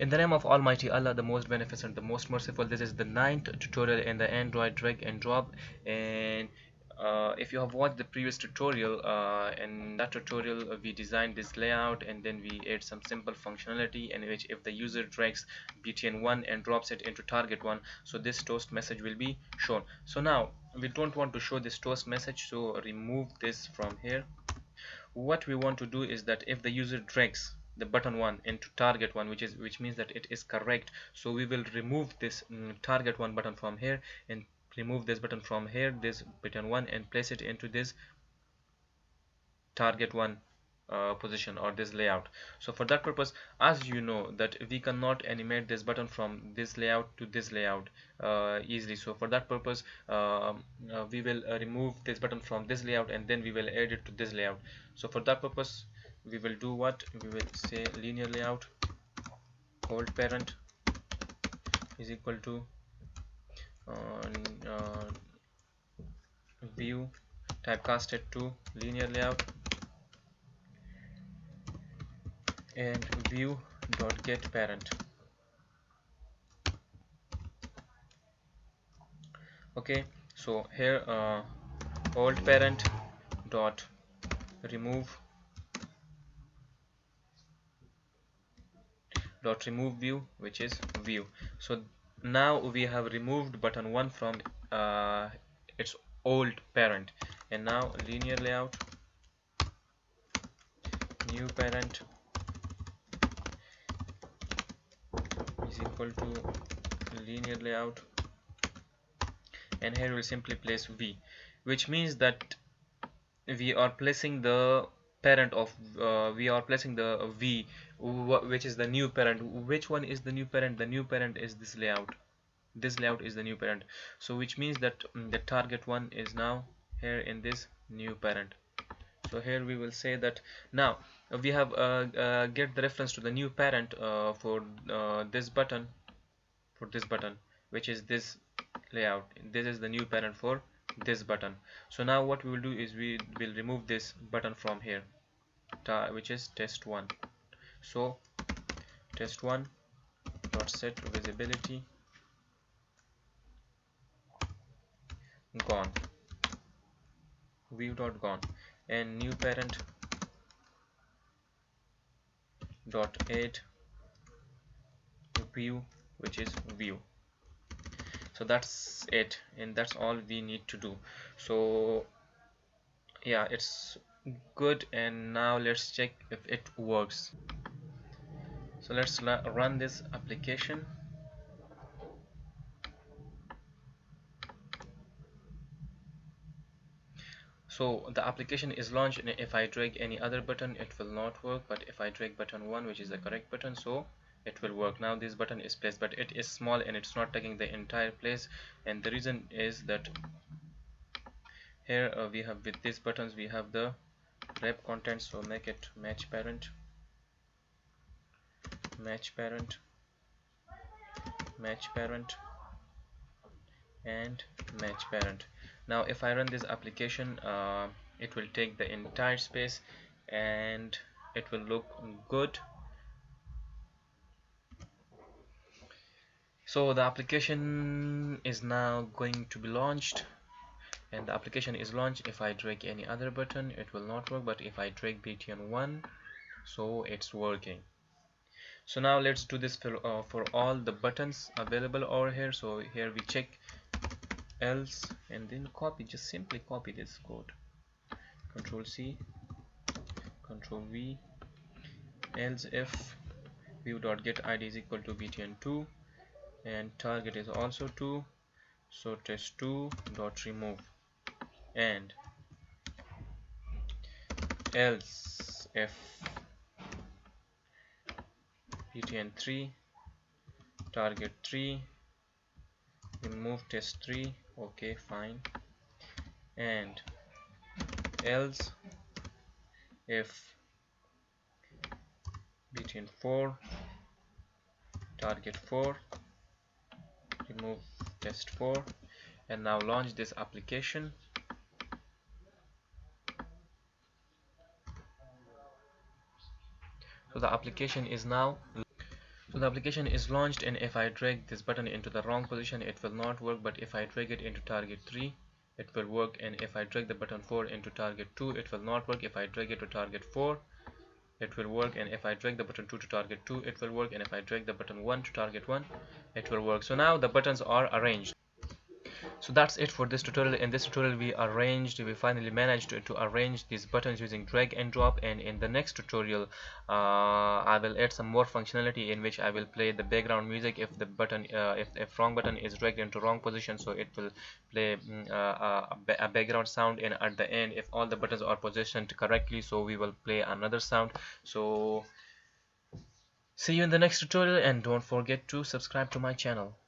In the name of Almighty Allah, the most beneficent, the most merciful. This is the ninth tutorial in the Android drag and drop. And if you have watched the previous tutorial, in that tutorial we designed this layout, and then we add some simple functionality in which if the user drags btn1 and drops it into target1, so this toast message will be shown. So now we don't want to show this toast message, so remove this from here. What we want to do is that if the user drags the button 1 into target 1, which means that it is correct, so we will remove this target 1 button from here, and remove this button from here, this button 1, and place it into this target 1 position or this layout. So for that purpose, as you know that we cannot animate this button from this layout to this layout easily, so for that purpose we will remove this button from this layout, and then we will add it to this layout. So for that purpose we will do what? We will say linear layout old parent is equal to uh, view typecasted to linear layout and view dot get parent. Okay, so here old parent dot remove view, which is view. So now we have removed button 1 from its old parent, and now linear layout new parent is equal to linear layout, and here we'll simply place v, which means that we are placing the parent of we are placing the v, which is the new parent. Which one is the new parent? The new parent is this layout. This layout is the new parent, so which means that the target one is now here in this new parent. So here we will say that now we have get the reference to the new parent for this button, which is this layout. This is the new parent for this button. So now what we will do is we will remove this button from here, which is test1. So test1 dot set visibility gone, view dot gone, and new parent dot add view, which is view. So that's it, and that's all we need to do. So yeah, it's good, and now let's check if it works. So let's run this application. So the application is launched, and if I drag any other button it will not work, but if I drag button 1, which is the correct button, so it will work. Now this button is placed, but it is small and it's not taking the entire place, and the reason is that here we have, with these buttons we have the wrap content, so make it match parent, match parent, match parent, and match parent. Now if I run this application, it will take the entire space and it will look good. So the application is now going to be launched, and the application is launched. If I drag any other button it will not work, but if I drag btn1, so it's working. So now let's do this for all the buttons available over here. So here we check else, and then copy, just simply copy this code, Control C, Control V, else if view.getId is equal to btn2 and target is also 2, so test2 dot remove, and else if btn3 target 3 remove test3, okay fine, and else if btn4 target 4 remove test4, and now launch this application. So the application is now, So the application is launched, and if I drag this button into the wrong position it will not work, but if I drag it into target 3 it will work, and if I drag the button 4 into target 2 it will not work. If I drag it to target 4 it will work, and if I drag the button 2 to target 2 it will work, and if I drag the button 1 to target 1 it will work. So now the buttons are arranged. So that's it for this tutorial. In this tutorial we finally managed to arrange these buttons using drag and drop, and in the next tutorial I will add some more functionality in which I will play the background music if the button if wrong button is dragged into wrong position, so it will play a background sound, and at the end if all the buttons are positioned correctly, so we will play another sound. So see you in the next tutorial, and don't forget to subscribe to my channel.